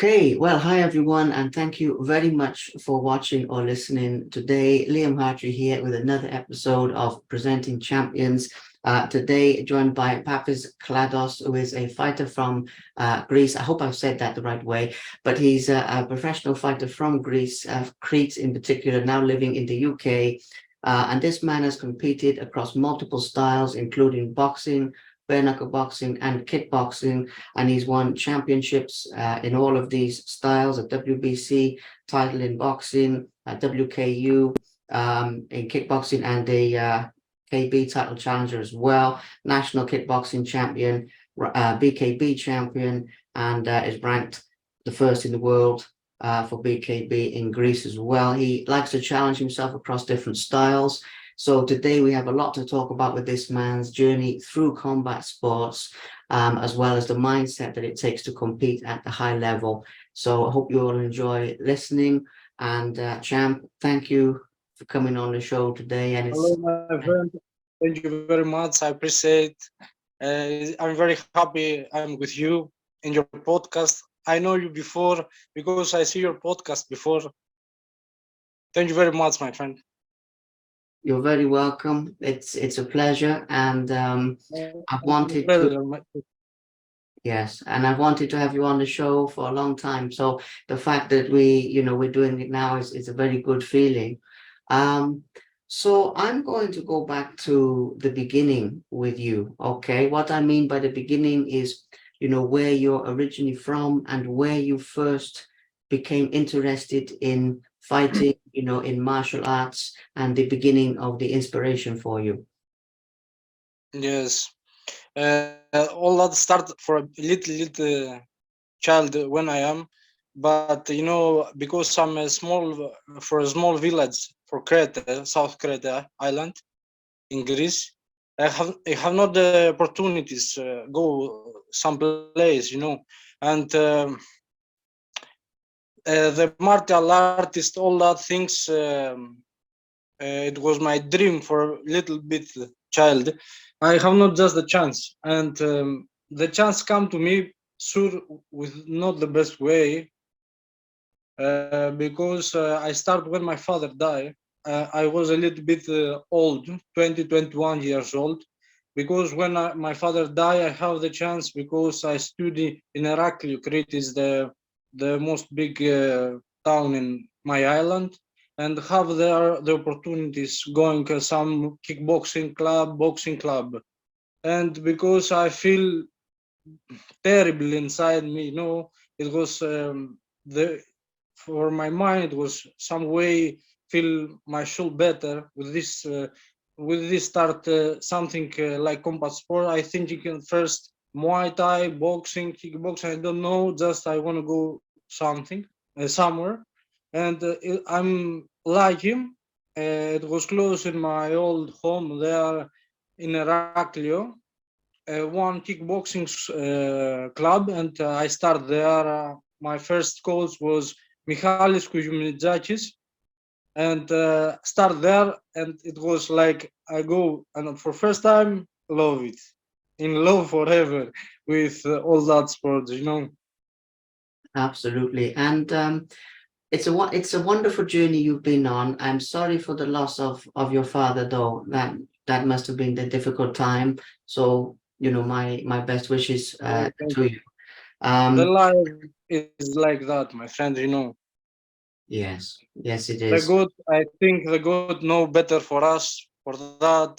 Okay, well, hi everyone, and thank you very much for watching or listening today. Liam Hartery here with another episode of Presenting Champions. Today, joined by Mpampis Klados, who is a fighter from Greece. I hope I've said that the right way, but he's a professional fighter from Greece, Crete in particular, now living in the UK. And this man has competed across multiple styles, including boxing, bare knuckle boxing, and kickboxing, and he's won championships in all of these styles: a WBC title in boxing, a WKU in kickboxing, and a KB title challenger as well, national kickboxing champion, BKB champion, and is ranked the first in the world for BKB in Greece as well. He likes to challenge himself across different styles. So today we have a lot to talk about with this man's journey through combat sports, as well as the mindset that it takes to compete at the high level. So I hope you all enjoy listening. And Champ, thank you for coming on the show today. And Hello, my friend. Thank you very much. I appreciate. I'm very happy I'm with you in your podcast. I know you before because I see your podcast before. Thank you very much, my friend. You're very welcome. It's a pleasure, and I've wanted to. Pleasure. Yes, and I've wanted to have you on the show for a long time. So the fact that we're doing it now is a very good feeling. Um, so I'm going to go back to the beginning with you. Okay, what I mean by the beginning is, where you're originally from and where you first became interested in fighting, in martial arts, and the beginning of the inspiration for you. Yes. All that start for a little child when I am, but because I'm a small village for Crete, South Crete Island in Greece. I have not the opportunities go someplace, and the martial artist, all that things. It was my dream for a little bit child. I have not just the chance, and the chance come to me sure with not the best way, because I start when my father died. I was a little bit old, 20, 21 years old, because when my father died, I have the chance because I study in Heraklion. Crete is the most big town in my island, and have there the opportunities going some kickboxing club, boxing club, and because I feel terrible inside me, it was the for my mind it was some way feel my soul better with this start something like combat sport. I think you can first Muay Thai, boxing, kickboxing. I don't know. Just I want to go something somewhere, and I'm like him. It was close in my old home there in Heraklion, one kickboxing club, and I started there. My first coach was Michalis Kuzminidzakis, and start there, and it was like I go and for first time love it, in love forever with all that sports. Absolutely. And it's a wonderful journey you've been on. I'm sorry for the loss of your father, though. That must have been the difficult time. So, my best wishes to you. The Um, life is like that, my friend. yes, it The is. God, I think the God know better for us for that.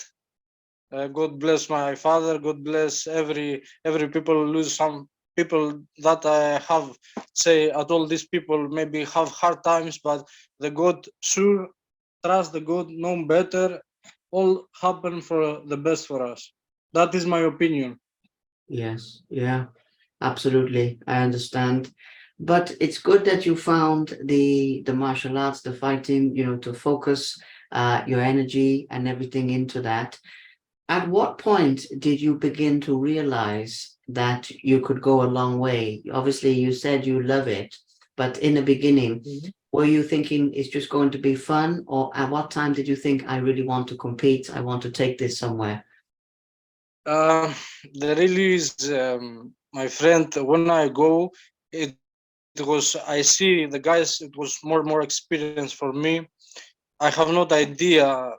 God bless my father. God bless every people lose some people that I have say at all these people maybe have hard times, but the God sure trust the God know better. All happen for the best for us. That is my opinion. Yes, yeah, absolutely. I understand. But it's good that you found the martial arts, the fighting, to focus your energy and everything into that. At what point did you begin to realize that you could go a long way? Obviously, you said you love it, but in the beginning, Mhm. were you thinking it's just going to be fun? Or at what time did you think I really want to compete? I want to take this somewhere? Uh, the really is, my friend. When I go, it was was, I see the guys, it was more experience for me. I have not idea,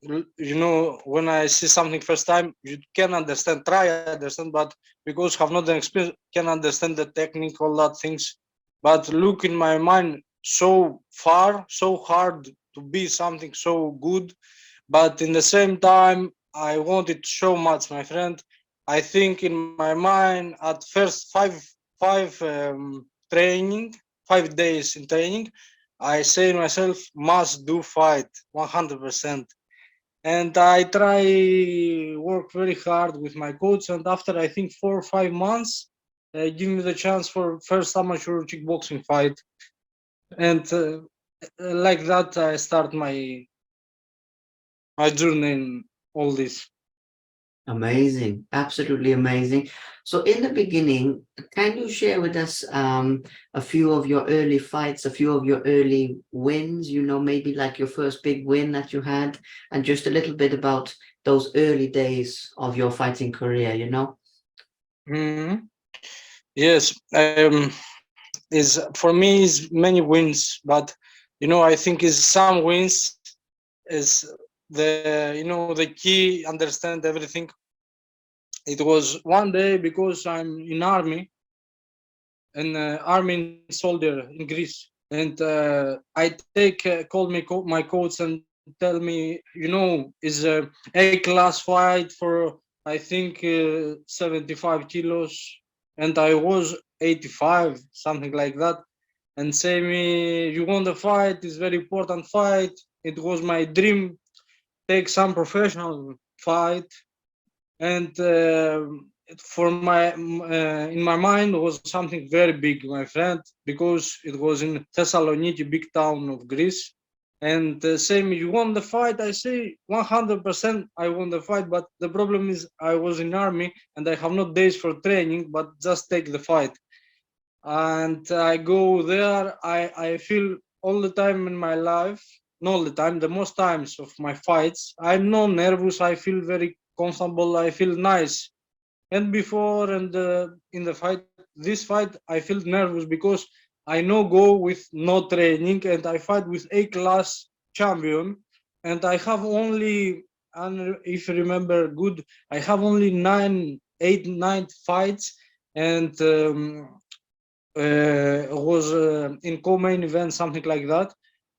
when I see something first time, you can understand, try understand, but because have not the experience, can understand the technique, all that things. But look in my mind so far, so hard to be something so good. But in the same time, I wanted so much, my friend. I think in my mind at first training, 5 days in training, I say myself must do fight 100%. And I try work very hard with my coach. And after I think 4 or 5 months, give me the chance for first amateur kickboxing fight. And like that, I start my journey in all this. Amazing, absolutely amazing. So, in the beginning, can you share with us a few of your early fights, a few of your early wins? Maybe like your first big win that you had, and just a little bit about those early days of your fighting career. Mhm. Yes, is for me is many wins, but I think is some wins is the key understand everything. It was one day because I'm in army, an army soldier in Greece, and I take call me my coach and tell me, is a class fight for I think 75 kilos, and I was 85, something like that, and say me, you want the fight? It's very important fight. It was my dream take some professional fight, and for in my mind was something very big, my friend, because it was in Thessaloniki, big town of Greece. And say me, you won the fight? I say 100% I won the fight, but the problem is I was in army and I have not days for training, but just take the fight. And I go there, I feel all the time in my life, not all the time, the most times of my fights, I'm not nervous, I feel very comfortable, I feel nice. And before and in the fight, this fight, I feel nervous because I know go with no training and I fight with A class champion, and I have only, and if you remember good, I have only 9 fights, and was in co-main event, something like that.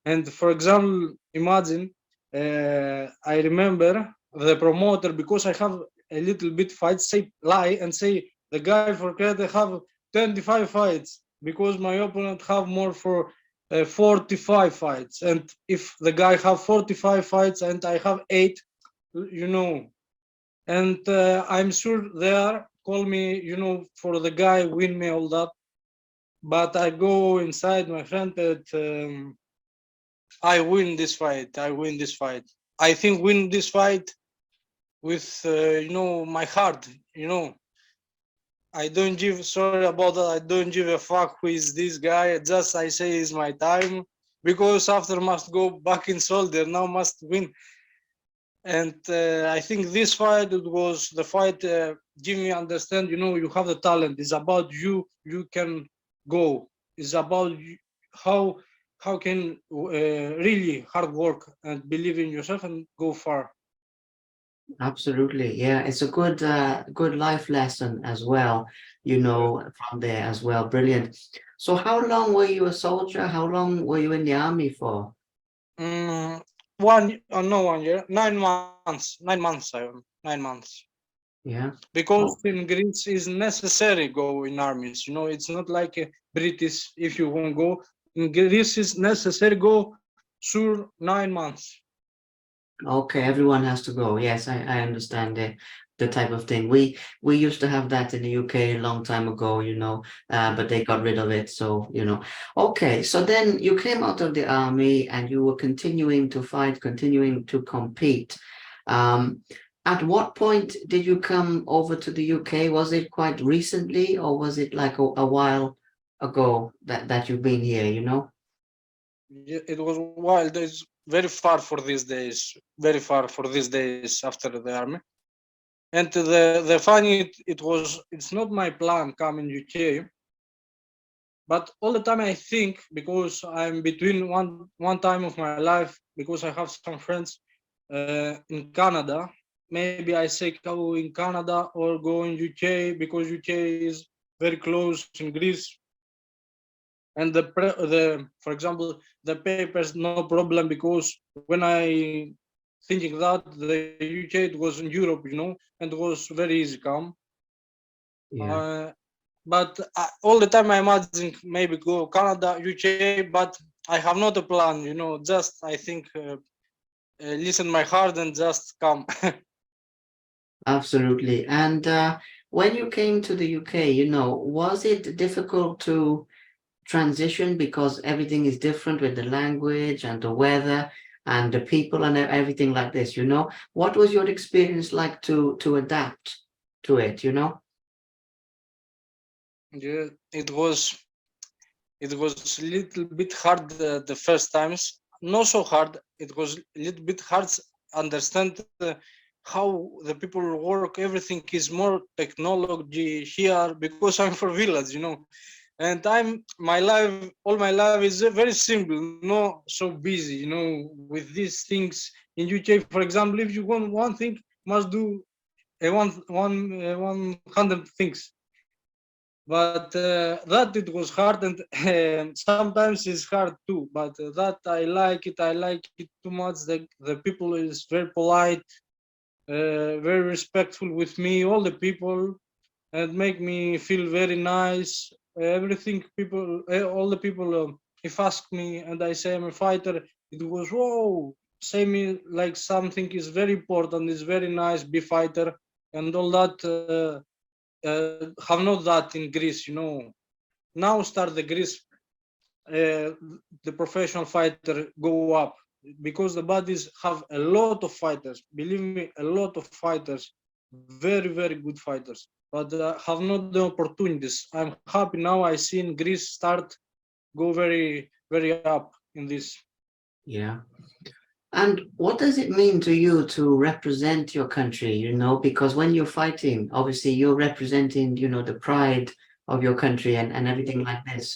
And for example, imagine, I remember the promoter, because I have a little bit fights, say lie and say the guy for Crete have 25 fights because my opponent have more for 45 fights. And if the guy have 45 fights and I have 8, you know, and I'm sure they are call me, for the guy win me all that, but I go inside, my friend, that I win this fight. I win this fight. I think win this fight with my heart. I don't give, sorry about that. I don't give a fuck who is this guy. Just I say is my time, because after must go back in soldier. Now must win. And I think this fight, it was the fight. Give me understand. You have the talent. It's about you. You can go. It's about how can really hard work and believe in yourself and go far. Absolutely. Yeah, it's a good life lesson as well, from there as well. Brilliant. So how long were you a soldier? How long were you in the army for? Mm, no 1 year, 9 months. 9 months. 9 months. Yeah. Because Oh, in Greece is necessary go in armies. It's not like a British. If you won't go in Greece, is necessary go sure 9 months. okay, everyone has to go. Yes, I understand the type of thing. We used to have that in the UK a long time ago, but they got rid of it. So. Okay, so then you came out of the army and you were continuing to fight, continuing to compete. Um, at what point did you come over to the UK? Was it quite recently, or was it like a while ago that you've been here? Yeah, it was wild. It's very far for these days. Very far for these days after the army. And the funny, it's not my plan come in UK, but all the time I think, because I'm between one time of my life, because I have some friends in Canada. Maybe I say go in Canada or go in UK, because UK is very close in Greece, and for example, the papers no problem, because when I thinking that the UK, it was in Europe, and it was very easy come. Yeah. But all the time I imagine maybe go Canada, UK, but I have not a plan, just I think listen my heart and just come. Absolutely. And when you came to the UK, was it difficult to transition because everything is different with the language and the weather and the people and everything like this, What was your experience like to adapt to it? Yeah, it was a little bit hard the first times. Not so hard. It was a little bit hard to understand how the people work. Everything is more technology here, because I'm from village, and all my life is very simple, not so busy, with these things. In UK, for example, if you want one thing, must do 100 things. But that it was hard, and sometimes it's hard too, but that I like it too much. The people is very polite, very respectful with me, all the people, and make me feel very nice. Everything people, all the people, if ask me and I say I'm a fighter, it was whoa, say me like something is very important, is very nice, be fighter, and all that. Have not that in Greece, Now start the Greece, the professional fighter go up, because the bodies have a lot of fighters. Believe me, a lot of fighters, very very good fighters, but have not the opportunities. I'm happy now. I see in Greece start go very very up in this. Yeah. And what does it mean to you to represent your country, because when you're fighting, obviously you're representing, the pride of your country and everything like this.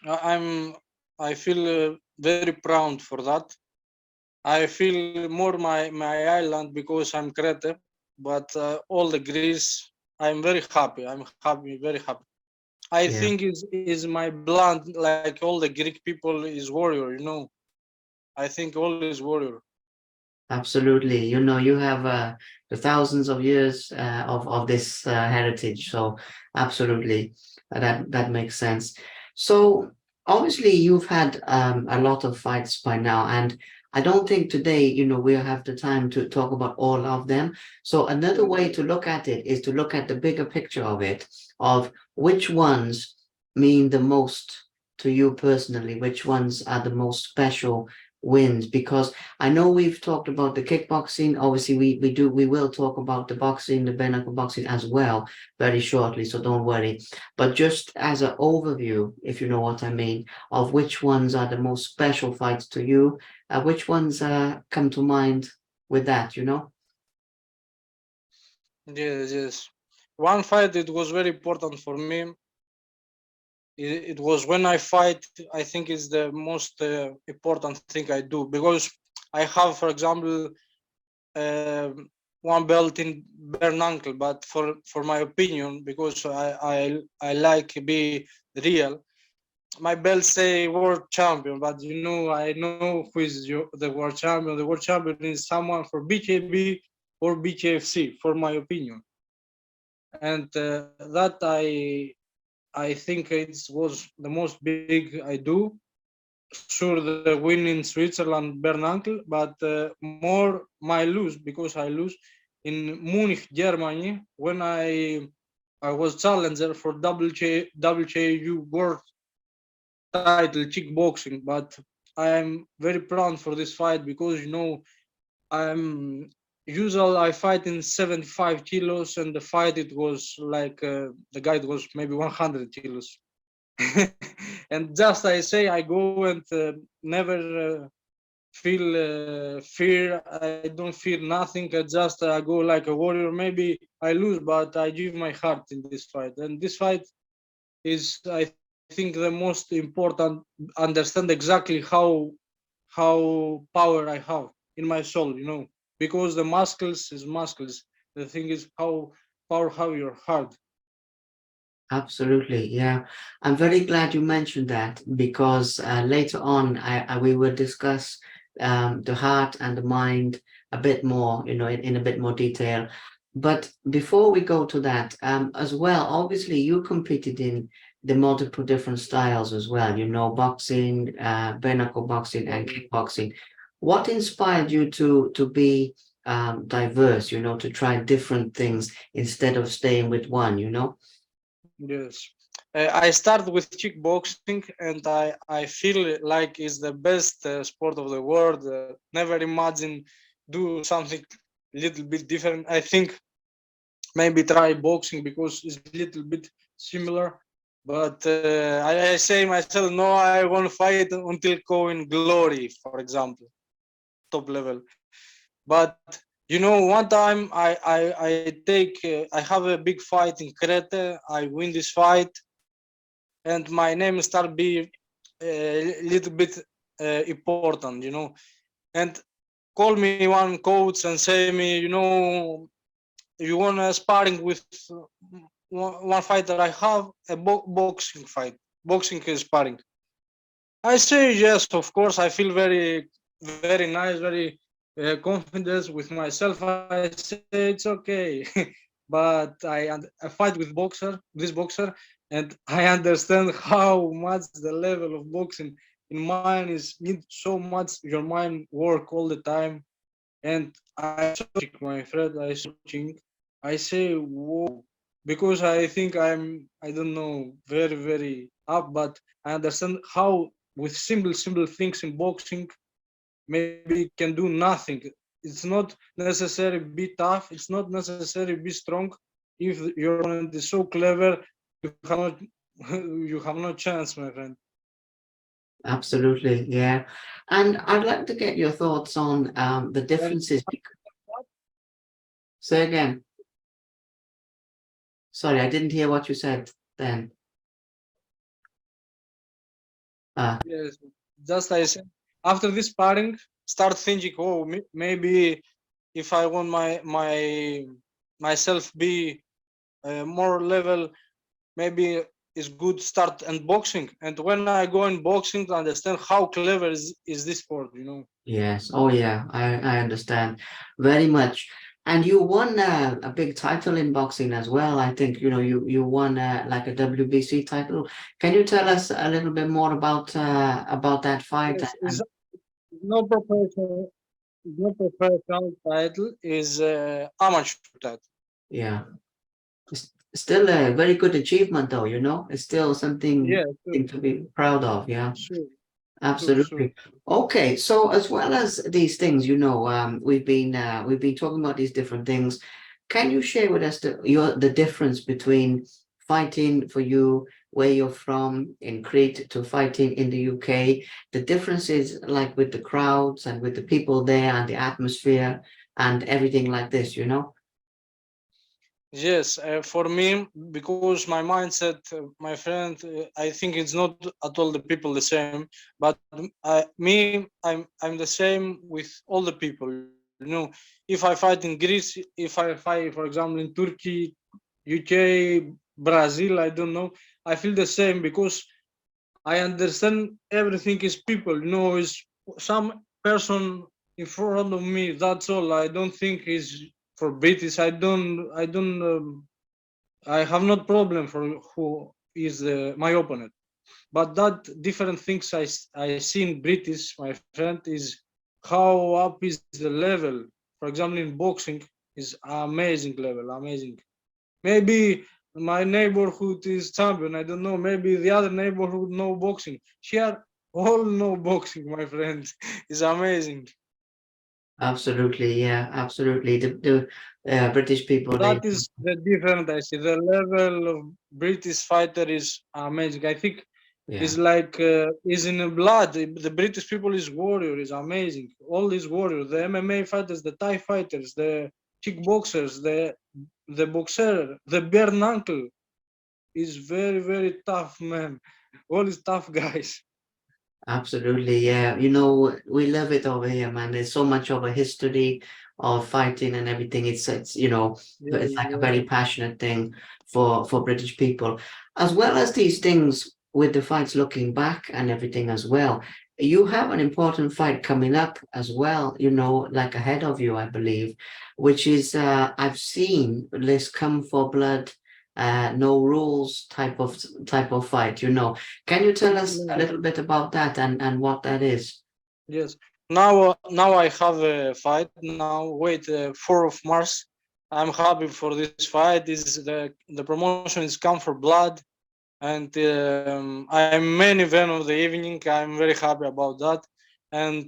I'm I feel very proud for that. I feel more my island, because I'm Crete, but all the Greece, I'm very happy. I'm happy, very happy. I Yeah. think is my blood, like all the Greek people, is warrior. I think all is warrior. Absolutely. You have the thousands of years of this heritage. So absolutely, that makes sense. So obviously you've had a lot of fights by now, and I don't think today, we'll have the time to talk about all of them. So another way to look at it is to look at the bigger picture of it, of which ones mean the most to you personally, which ones are the most special wins, because I know we've talked about the kickboxing. Obviously, we will talk about the boxing, the bare knuckle boxing as well very shortly. So don't worry. But just as an overview, if you know what I mean, of which ones are the most special fights to you, which ones come to mind with that? Yes, yes. One fight it was very important for me. It was when I fight. I think is the most important thing I do, because I have, for example, uh, one belt in bare knuckle, but for my opinion, because I like be real, my belt say world champion, but I know who is the world champion. The world champion is someone for BKB or BKFC, for my opinion, and that I think it was the most big I do. Sure, the win in Switzerland, Bernanke, but more my lose, because I lose in Munich, Germany, when I was challenger for WKU World title kickboxing. But I am very proud for this fight, because I'm usual I fight in 75 kilos, and the fight it was like the guy was maybe 100 kilos. And just I say I go and never feel fear. I don't feel nothing. I go like a warrior. Maybe I lose, but I give my heart in this fight. And this fight is, I think, the most important. Understand exactly how power I have in my soul, because the muscles is muscles. The thing is how power have your heart. Absolutely, yeah. I'm very glad you mentioned that because later on, we will discuss the heart and the mind a bit more, in a bit more detail. But before we go to that, as well, obviously you competed in the multiple different styles as well, boxing, bare knuckle boxing, and kickboxing. What inspired you to be diverse, to try different things instead of staying with one? Yes. I started with kickboxing, and I feel like it's the best sport of the world. Never imagine do something little bit different. I think maybe try boxing because it's a little bit similar. But I say myself, no, I want to fight until going glory, for example, top level. But one time I have a big fight in Crete. I win this fight, and my name start be a little bit important, and call me one coach and say me, you want a sparring with one fighter I have a boxing fight, boxing sparring. I say yes, of course. I feel very nice, very confident with myself. I say it's okay, but I fight with this boxer, and I understand how much the level of boxing in mine is need so much. Your mind work all the time, and I searching, my friend. I searching. I say whoa, because I think I don't know very up, but I understand how with simple things in boxing maybe can do nothing. It's not necessary be tough. It's not necessary be strong. If your opponent is so clever, you have not you have no chance, my friend. Absolutely, yeah. And I'd like to get your thoughts on the And differences. Say again. Sorry, I didn't hear what you said then. yes, just I said after this sparring, start thinking, oh, maybe if I want myself be more level, maybe it's good start and boxing. And when I go in boxing to understand how clever is this sport. Yes. Oh, yeah. I understand very much. And you won a big title in boxing as well. I think, you won like a WBC title. Can you tell us a little bit more about that fight? Yes, it's no professional, no professional title, is amateur title. Yeah. It's still a very good achievement, though, It's still Yeah, something to be proud of. Yeah. sure, sure. Absolutely. Okay, so as well as these things, we've been talking about these different things. Can you share with us the difference between fighting for you where you're from in Crete to fighting in the UK? The differences like with the crowds and with the people there and the atmosphere and everything like this? Yes, for me, because my mindset, my friend, I think it's not at all the people the same. But I'm the same with all the people. If I fight in Greece, if I fight, for example, in Turkey, UK, Brazil, I don't know, I feel the same because I understand everything is people. Is some person in front of me. That's all. I don't think is for British. I have no problem for who is my opponent. But that different things I see in British, my friend, is how up is the level. For example, in boxing is amazing level, amazing. Maybe my neighborhood is champion. I don't know. Maybe the other neighborhood know boxing. Here, all know boxing, my friend. It's amazing. Absolutely, yeah, absolutely. The British people, That is the difference I see. The level of British fighter is amazing. I think yeah. is like is in the blood. The British people is warrior. Is amazing. All these warriors, the MMA fighters, the Thai fighters, the kickboxers, the boxer, the bare knuckle. is very, very tough man. All is tough guys. Absolutely, yeah. You know, we love it over here, man. There's so much of a history of fighting and everything. It's you know, it's Yes, like a yes, very passionate thing for British people, as well as these things with the fights looking back and everything as well. You have an important fight coming up as well, you know, like ahead of you, I believe, which is I've seen this come for blood, no rules type of fight, you know. Can you tell us a yes. little bit about that and what that is? Yes. Now I have a fight. Now, wait, 4th of March. I'm happy for this fight. Is the promotion is come for blood, and I'm main event of the evening. I'm very happy about that, and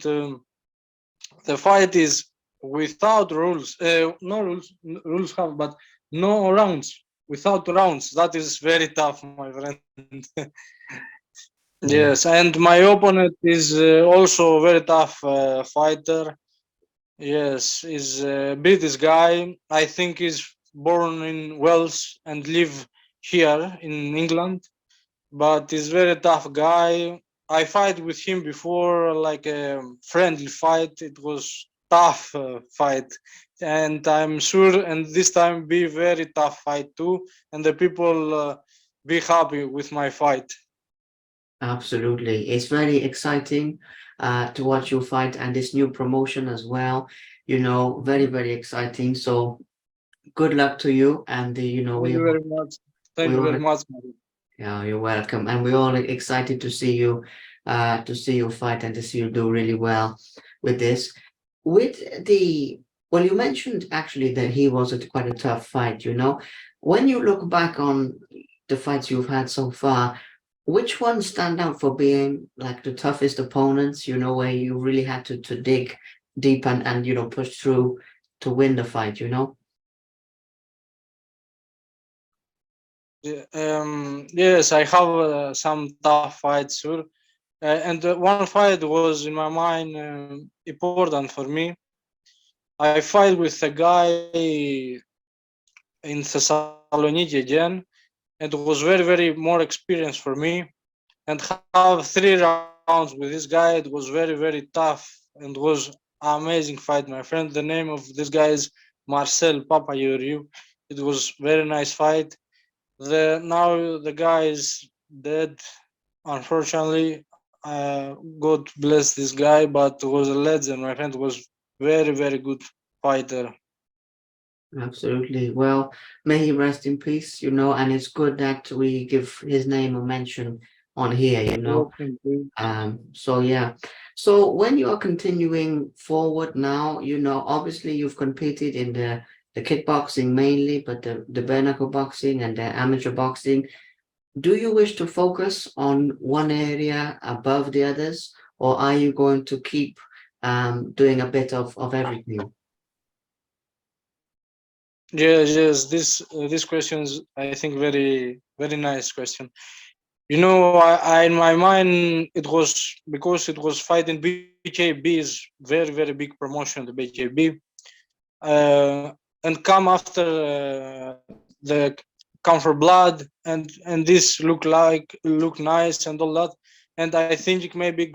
the fight is without rules. No rules. Rules have, but no rounds. Without rounds, that is very tough, my friend. Yeah, Yes, and my opponent is also a very tough fighter. Yes, is a British guy. I think he's born in Wales and live here in England, but he's very tough guy. I fight with him before, like a friendly fight. It was tough fight, and I'm sure, and this time be very tough fight too, and the people be happy with my fight. absolutely. It's very exciting to watch you fight and this new promotion as well. You know, very, very exciting. So good luck to you. And you know, Thank you very much. Thank we you very all much, Mario. yeah, you're welcome. And we're all excited to see you fight and to see you do really well with this. With the, well, you mentioned actually that he was quite a tough fight, you know. When you look back on the fights you've had so far, which ones stand out for being like the toughest opponents, you know, where you really had to dig deep and you know push through to win the fight, you know? Yeah, yes, I have some tough fights, sure. And one fight was in my mind important for me. I fight with a guy in Thessaloniki again, and it was very, very more experience for me. And have 3 rounds with this guy. It was very, very tough and was amazing fight, my friend. The name of this guy is Marcel Papayoriou. It was very nice fight. Now the guy is dead, unfortunately. God bless this guy, but was a legend. My friend was very, very good fighter. Absolutely. Well, may he rest in peace, you know, and it's good that we give his name a mention on here, you know. Rest in peace. So yeah. So when you are continuing forward now, you know, obviously you've competed in the kickboxing mainly, but the bare knuckle boxing and the amateur boxing. Do you wish to focus on one area above the others, or are you going to keep doing a bit of everything? Yes, yes. This question is, I think, very, very nice question. You know, I in my mind it was because it was fighting BJB is very, very big promotion. The BJB and come after the come for blood and this look nice and all that. And I think maybe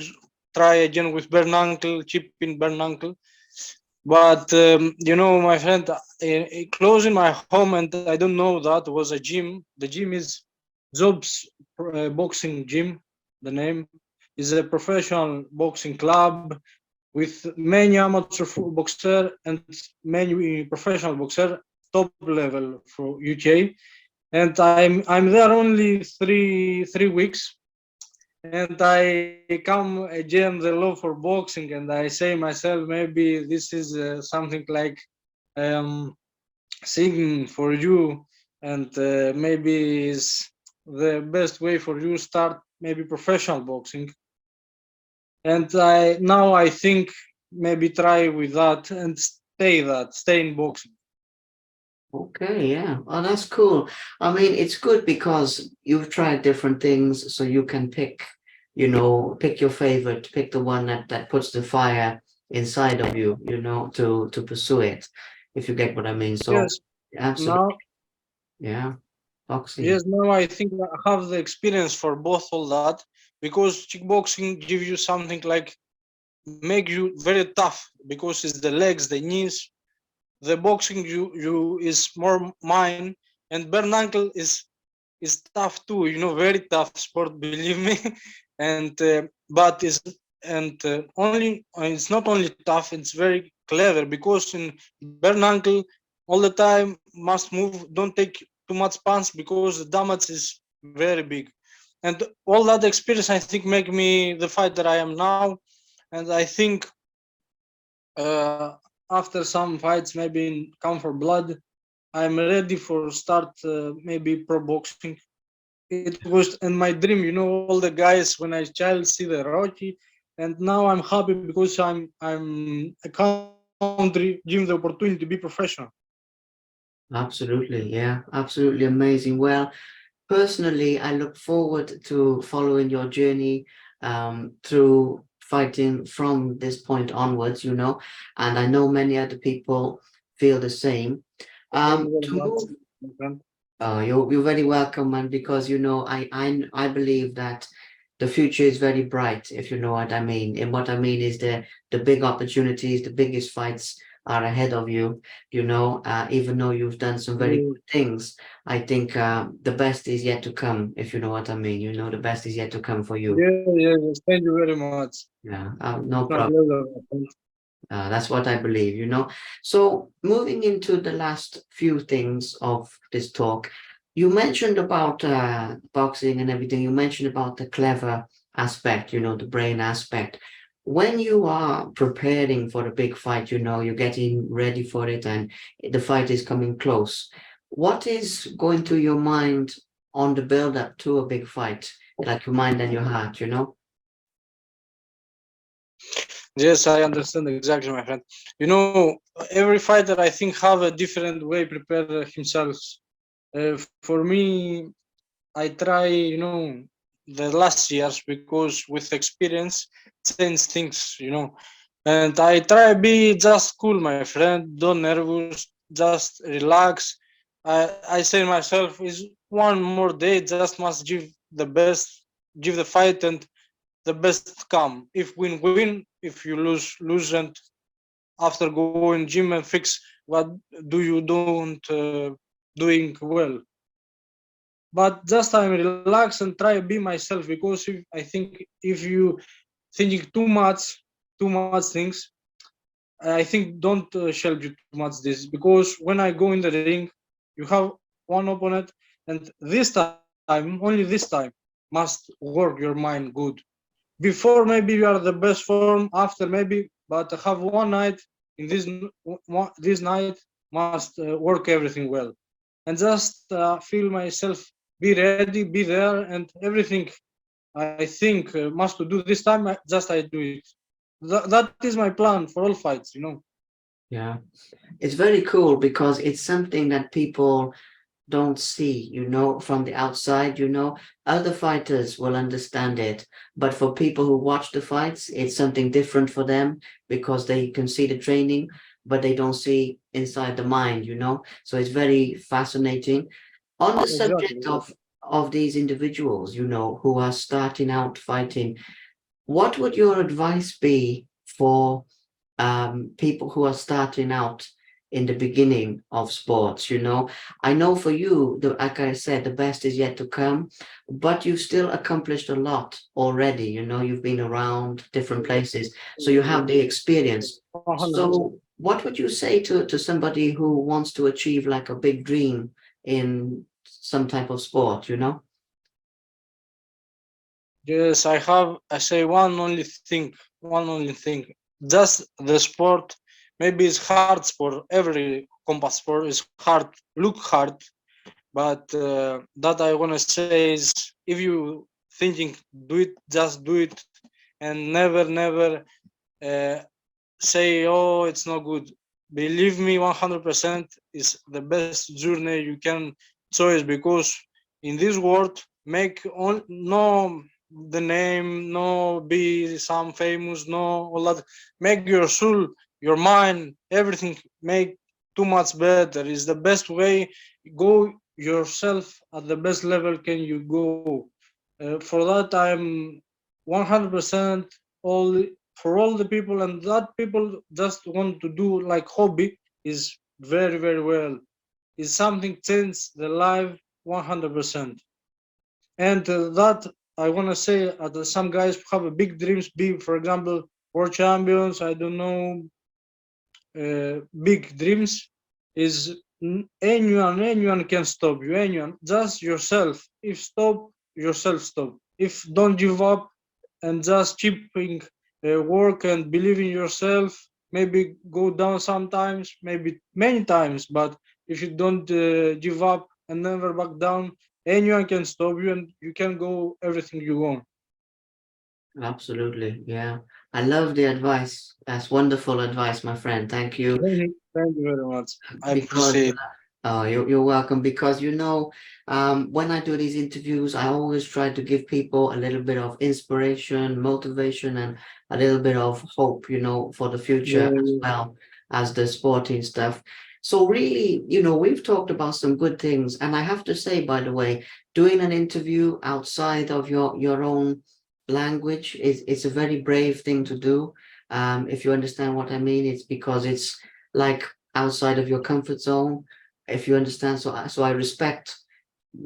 try again with Bernanke, chip in Bernanke. But you know, my friend, close in my home, and I don't know that was a gym. The gym is Jobs Boxing Gym. The name is a professional boxing club with many amateur boxer and many professional boxer, top level for UK. And I'm there only three weeks, and I come again the love for boxing, and I say myself maybe this is something like um, singing for you, and maybe is the best way for you start maybe professional boxing. And I think maybe try with that and stay in boxing. Okay, yeah. Oh, that's cool. I mean, it's good because you've tried different things, so you can pick, you know, pick your favorite, pick the one that puts the fire inside of you, you know, to pursue it, if you get what I mean. So, Yes. absolutely, Now yeah. boxing? Yes, now I think I have the experience for both all that, because kickboxing gives you something like make you very tough, because it's the legs, the knees. The boxing you is more mine, and bare knuckle is tough too. You know, very tough sport, believe me. And but is and only it's not only tough, it's very clever, because in bare knuckle all the time must move, don't take too much punch, because the damage is very big. And all that experience, I think, make me the fighter I am now. And I think uh, after some fights, maybe in Come for Blood, I'm ready for start maybe pro boxing. It was in my dream, you know, all the guys when I child see the Rocky, and now I'm happy because I'm a country given the opportunity to be professional. Absolutely, yeah, absolutely amazing. Well, personally, I look forward to following your journey through fighting from this point onwards, and I know many other people feel the same. Thank you very To much, move, my friend. you're very welcome, man, because I believe that the future is very bright, if you know what I mean. And what I mean is the big opportunities, the biggest fights are ahead of you, even though you've done some very Mm, good things. I think the best is yet to come, if you know what I mean. The best is yet to come for you. yeah, yeah, yes, thank you very much. Yeah, It's no my problem. pleasure, my friend. That's what I believe. So moving into the last few things of this talk, you mentioned about boxing and everything. You mentioned about the clever aspect, the brain aspect. When you are preparing for the big fight, you're getting ready for it and the fight is coming close. What is going through your mind on the build up to a big fight, like your mind and your heart? Yes, I understand exactly, my friend. You know, every fighter I think have a different way prepare himself. For me, I try, the last years, because with experience change things, and I try be just cool, my friend. Don't nervous, just relax. I say myself is one more day, just must give the best, give the fight, and the best come. If win, if you lose, and after going gym and fix what do you don't doing well. But just I'm relax and try be myself, because if I think if you thinking too much things, I think don't help you too much this, because when I go in the ring, you have one opponent, and this time, only this time, must work your mind good. Before maybe you are the best form, after maybe, but have one night in this night must work everything well, and just feel myself, be ready, be there, and everything I think must to do this time. I do it. That is my plan for all fights. Yeah. It's very cool because it's something that people don't see, from the outside, other fighters will understand it. But for people who watch the fights, it's something different for them because they can see the training, but they don't see inside the mind. So it's very fascinating. On the Exactly. subject of these individuals, who are starting out fighting, what would your advice be for people who are starting out in the beginning of sports? I know for you, like I said, the best is yet to come, but you've still accomplished a lot already. You've been around different places, so you have the experience. 100%. So what would you say to somebody who wants to achieve like a big dream in some type of sport? Yes, I say one only thing. Just the sport, maybe it's hard sport. Every combat sport is hard, look hard, but that I wanna say is, if you thinking do it, just do it, and never uh, say, oh, it's not good. Believe me, 100% is the best journey you can choose, because in this world, make no the name, no be some famous, no all that. Make your soul, your mind, everything make too much better. Is the best way. Go yourself at the best level can you go. For that, I'm 100% all for all the people, and that people just want to do like hobby is very very well. Is something change the life 100%. And that I want to say some guys have a big dreams, be for example world champions. I don't know, big dreams is anyone can stop you. Anyone, just yourself. If stop yourself, stop. If don't give up and just keeping work and believe in yourself, maybe go down sometimes, maybe many times, but if you don't give up and never back down, anyone can stop you and you can go everything you want. Absolutely. Yeah. I love the advice. That's wonderful advice, my friend. Thank you. Thank you very much. I Because appreciate. you're welcome. Because when I do these interviews, I always try to give people a little bit of inspiration, motivation, and a little bit of hope, for the future as Yeah, well as the sporting stuff. So really, we've talked about some good things, and I have to say, by the way, doing an interview outside of your own language is it's a very brave thing to do. If you understand what I mean, it's because it's like outside of your comfort zone, if you understand. So I respect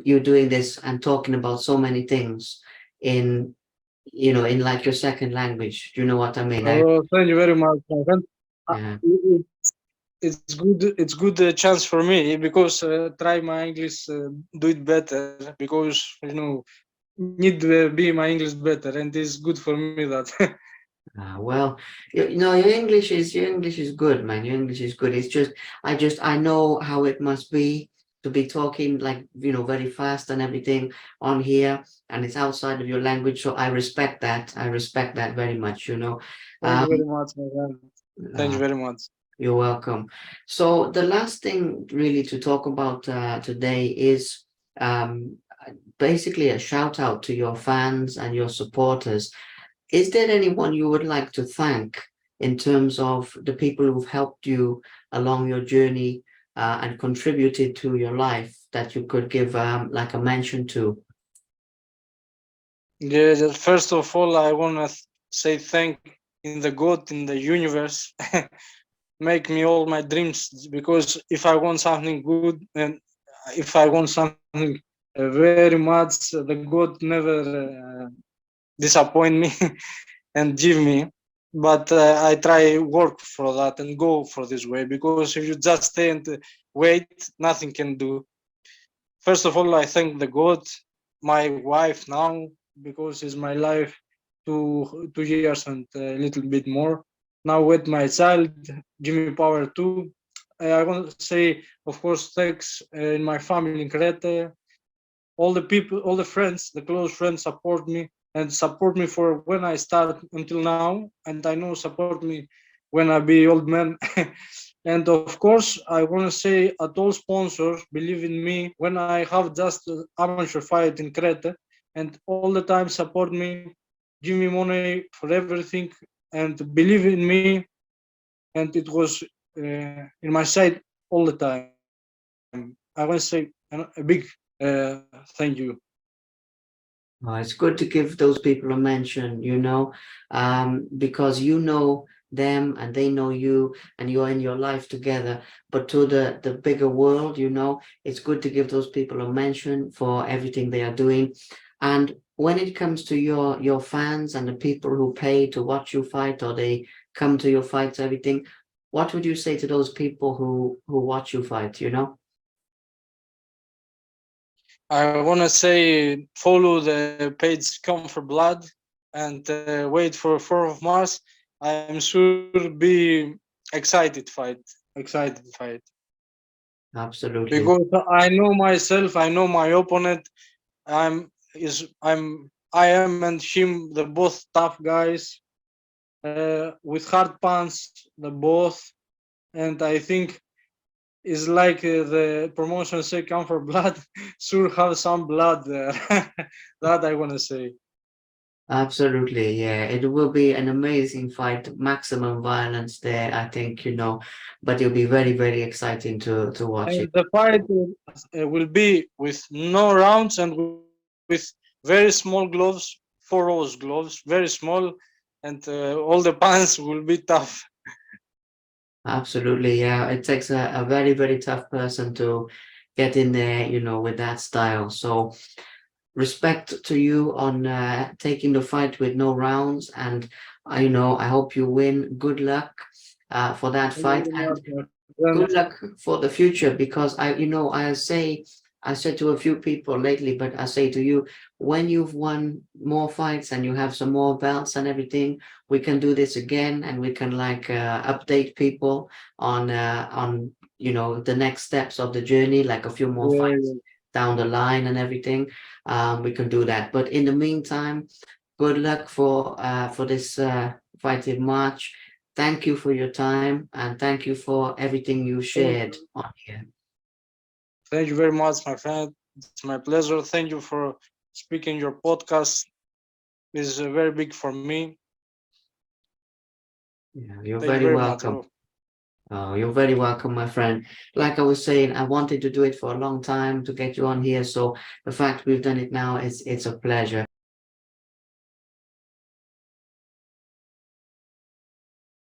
you doing this and talking about so many things in in like your second language. Do you know what I mean? oh, thank you very much, my friend. Uh, Yeah. it- It's good. It's good chance for me because try my English, do it better because need to be my English better, and it's good for me that. Well, your English is good, man. Your English is good. It's just I know how it must be to be talking like very fast and everything on here, and it's outside of your language. So I respect that. I respect that very much. Thank you very Um, much, my friend. Thank you uh, very much. you're welcome. So the last thing really to talk about today is um, basically a shout out to your fans and your supporters. Is there anyone you would like to thank in terms of the people who've helped you along your journey and contributed to your life that you could give like a mention to? Yeah, first of all, I wanna say thank in the God in the universe, make me all my dreams, because if I want something good and if I want something very much, the God never disappoint me and give me. But I try work for that and go for this way, because if you just stay and wait, nothing can do. First of all, I thank the God, my wife now, because it's my life 2 years and a little bit more. Now with my child, give me power too. I want to say, of course, thanks in my family in Crete, all the people, all the friends, the close friends support me and support me for when I start until now, and I know support me when I be old man. And of course, I want to say at all sponsors believe in me when I have just amateur fight in Crete, and all the time support me, give me money for everything, and believe in me, and it was in my side all the time. I want to say a big thank you. It's good to give those people a mention, because you know them and they know you and you're in your life together. But to the bigger world, it's good to give those people a mention for everything they are doing. And when it comes to your fans and the people who pay to watch you fight or they come to your fights, everything, what would you say to those people who watch you fight? I want to say follow the page Come for Blood and wait for 4th of Mars. I'm sure be excited fight, Absolutely. because I know myself, I know my opponent. I am and him, the both tough guys with hard punch, the both, and I think is like the promotion say come for blood, sure have some blood there. That I want to say. Absolutely, yeah. It will be an amazing fight, maximum violence there, I think, but it'll be very, very exciting to watch it. And the fight will be with no rounds and with very small gloves, 4 rows gloves, very small, and all the pants will be tough. Absolutely, yeah. It takes a very, very tough person to get in there, with that style. So respect to you on taking the fight with no rounds, and I hope you win. Good luck for that Thank you fight, very and much, my friend. good luck for the future, because I said to a few people lately, but I say to you, when you've won more fights and you have some more belts and everything, we can do this again, and we can like update people on the next steps of the journey, like a few more Yeah, fights yeah. down the line and everything. We can do that. But in the meantime, good luck for this fight in March. Thank you for your time, and thank you for everything you shared on here. Thank you very much, my friend. It's my pleasure. Thank you for speaking your podcast. It's very big for me. Yeah, you're Thank you very very much, welcome. bro. Oh, you're very welcome, my friend. Like I was saying, I wanted to do it for a long time to get you on here. So the fact we've done it now, it's a pleasure.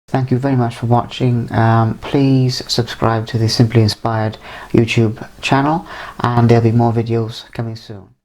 Thank you very much for watching. Please subscribe to the Simply Inspired YouTube channel, and there'll be more videos coming soon.